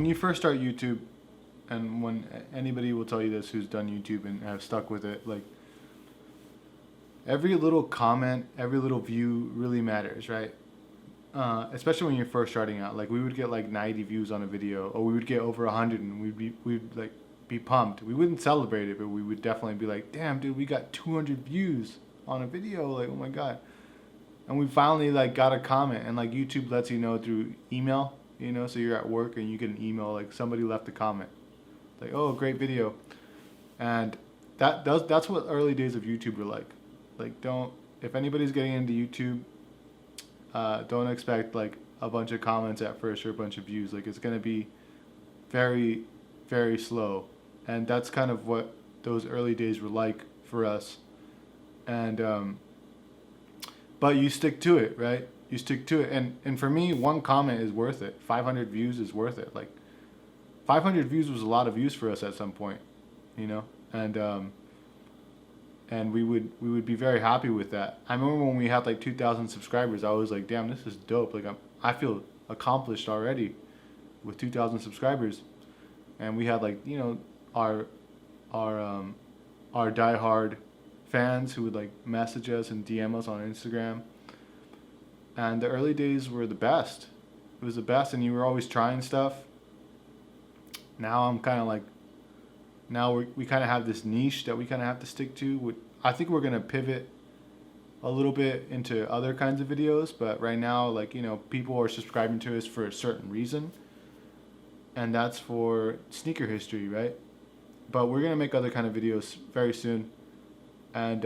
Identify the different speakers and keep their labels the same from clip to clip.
Speaker 1: when you first start YouTube, and when anybody will tell you this who's done YouTube and have stuck with it, like every little comment, every little view really matters, right? Especially when you're first starting out. Like we would get like 90 views on a video, or we would get over 100, and we'd like be pumped. We wouldn't celebrate it, but we would definitely be like, "Damn, dude, we got 200 views on a video! Like, oh my god!" And we finally like got a comment, and like YouTube lets you know through email, so you're at work and you get an email like somebody left a comment, like, "Oh, great video," and that's what early days of YouTube were like. Like, don't if anybody's getting into YouTube, don't expect like a bunch of comments at first or a bunch of views. Like it's gonna be very, very slow, and that's kind of what those early days were like for us. And but you stick to it, right? You stick to it, and for me, one comment is worth it. 500 views is worth it. Like 500 views was a lot of views for us at some point, and we would be very happy with that. I remember when we had like 2,000 subscribers, I was like, damn, this is dope. Like I feel accomplished already with 2,000 subscribers, and we had like our our diehard fans who would like message us and DM us on Instagram. And the early days were the best. It was the best, and you were always trying stuff. Now I'm kind of like, we kind of have this niche that we kind of have to stick to. I think we're gonna pivot a little bit into other kinds of videos, but right now, like people are subscribing to us for a certain reason, and that's for sneaker history, right? But we're gonna make other kind of videos very soon, and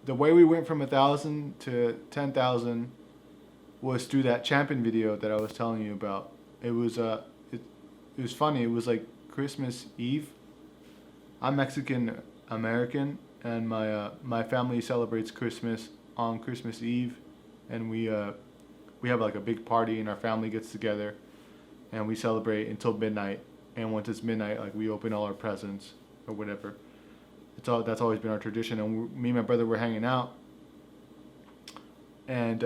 Speaker 1: the way we went from 1,000 to 10,000 was through that champion video that I was telling you about. It was it was funny. It was like Christmas Eve. I'm Mexican American, and my family celebrates Christmas on Christmas Eve, and we have like a big party, and our family gets together, and we celebrate until midnight. And once it's midnight, like we open all our presents or whatever. That's always been our tradition. And me and my brother were hanging out, and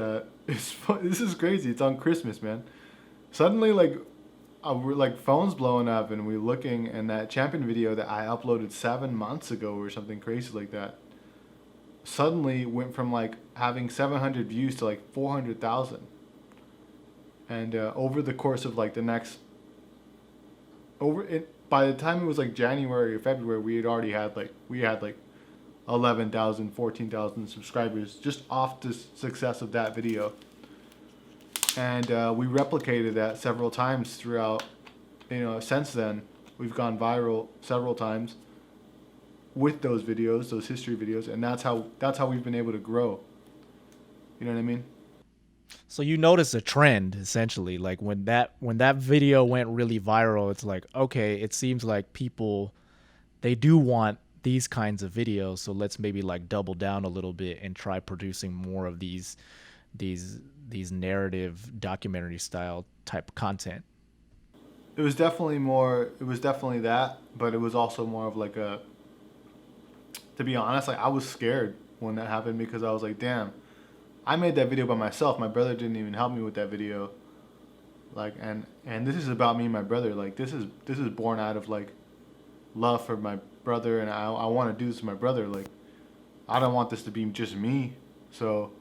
Speaker 1: it's fun. This is crazy. It's on Christmas, man. Suddenly, like we're like phones blowing up, and we're looking, and that champion video that I uploaded 7 months ago or something crazy like that suddenly went from like having 700 views to like 400,000. And over the course of like the next by the time it was like January or February, we had like 11,000, 14,000 subscribers just off the success of that video. And we replicated that several times throughout, since then. We've gone viral several times with those videos, those history videos, and that's how we've been able to grow. You know what I mean?
Speaker 2: So you notice a trend essentially, like when that video went really viral, it's like, okay, it seems like people, they do want these kinds of videos, so let's maybe like double down a little bit and try producing more of these narrative documentary style type content.
Speaker 1: It was definitely that, but it was also more of like to be honest, like I was scared when that happened, because I was like, damn, I made that video by myself. My brother didn't even help me with that video. Like, and this is about me and my brother. Like, this is born out of like love for my brother, and I want to do this with my brother. Like, I don't want this to be just me. So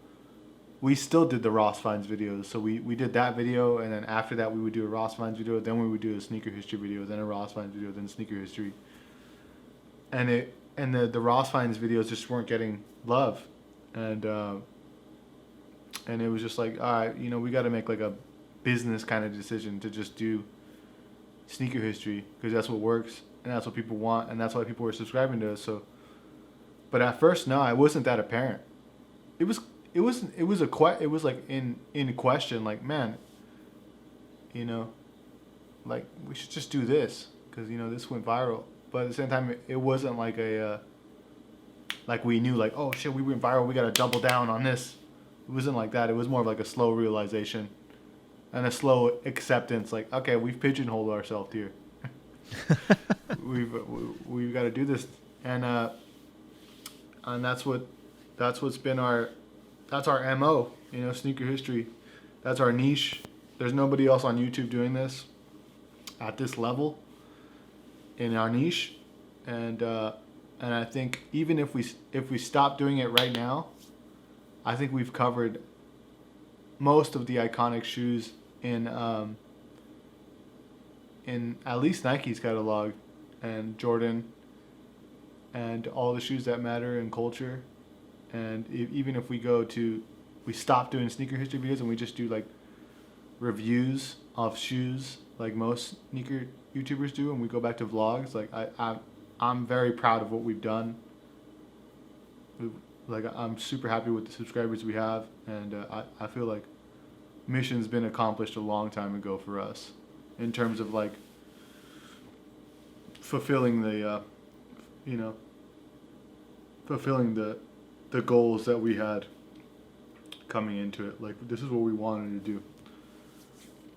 Speaker 1: we still did the Ross Finds videos. So we did that video, and then after that we would do a Ross Finds video. Then we would do a sneaker history video, then a Ross Finds video, then sneaker history. And the Ross Finds videos just weren't getting love, and it was just like, all right, we got to make like a business kind of decision to just do sneaker history, because that's what works and that's what people want, and that's why people were subscribing to us. So, but at first, no, it wasn't that apparent. It was like in question, like, man, like we should just do this because this went viral. But at the same time, it wasn't like like we knew, like, oh shit, we went viral, we got to double down on this. It wasn't like that. It was more of like a slow realization and a slow acceptance. Like, okay, we've pigeonholed ourselves here. we've got to do this, and that's what's been that's our MO. Sneaker history. That's our niche. There's nobody else on YouTube doing this. at this level in our niche, and I think even if we stop doing it right now, I think we've covered most of the iconic shoes in at least Nike's catalog, and Jordan, and all the shoes that matter in culture. And even if we stop doing sneaker history videos and we just do like reviews of shoes like most sneaker YouTubers do, and we go back to vlogs, like I'm very proud of what we've done. Like I'm super happy with the subscribers we have, and I feel like mission's been accomplished a long time ago for us in terms of like fulfilling the fulfilling the goals that we had coming into it. Like this is what we wanted to do.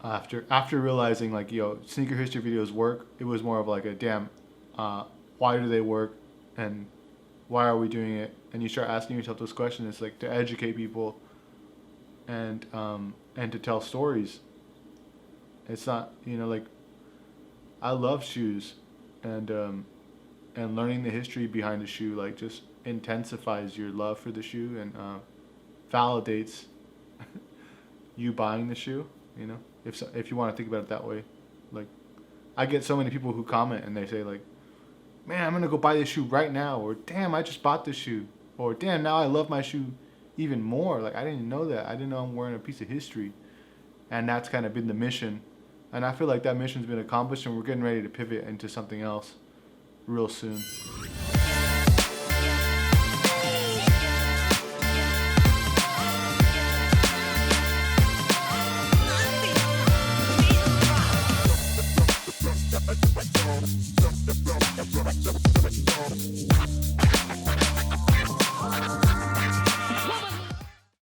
Speaker 1: After realizing like, sneaker history videos work, it was more of like a damn, why do they work, and why are we doing it? And you start asking yourself those questions. It's like to educate people and to tell stories. It's not, like, I love shoes, and learning the history behind a shoe like just intensifies your love for the shoe, and validates you buying the shoe. If you want to think about it that way. Like, I get so many people who comment and they say like, man, I'm gonna go buy this shoe right now, or damn, I just bought this shoe, or damn, now I love my shoe even more. Like, I didn't know that. I didn't know I'm wearing a piece of history. And that's kind of been the mission. And I feel like that mission's been accomplished, and we're getting ready to pivot into something else real soon.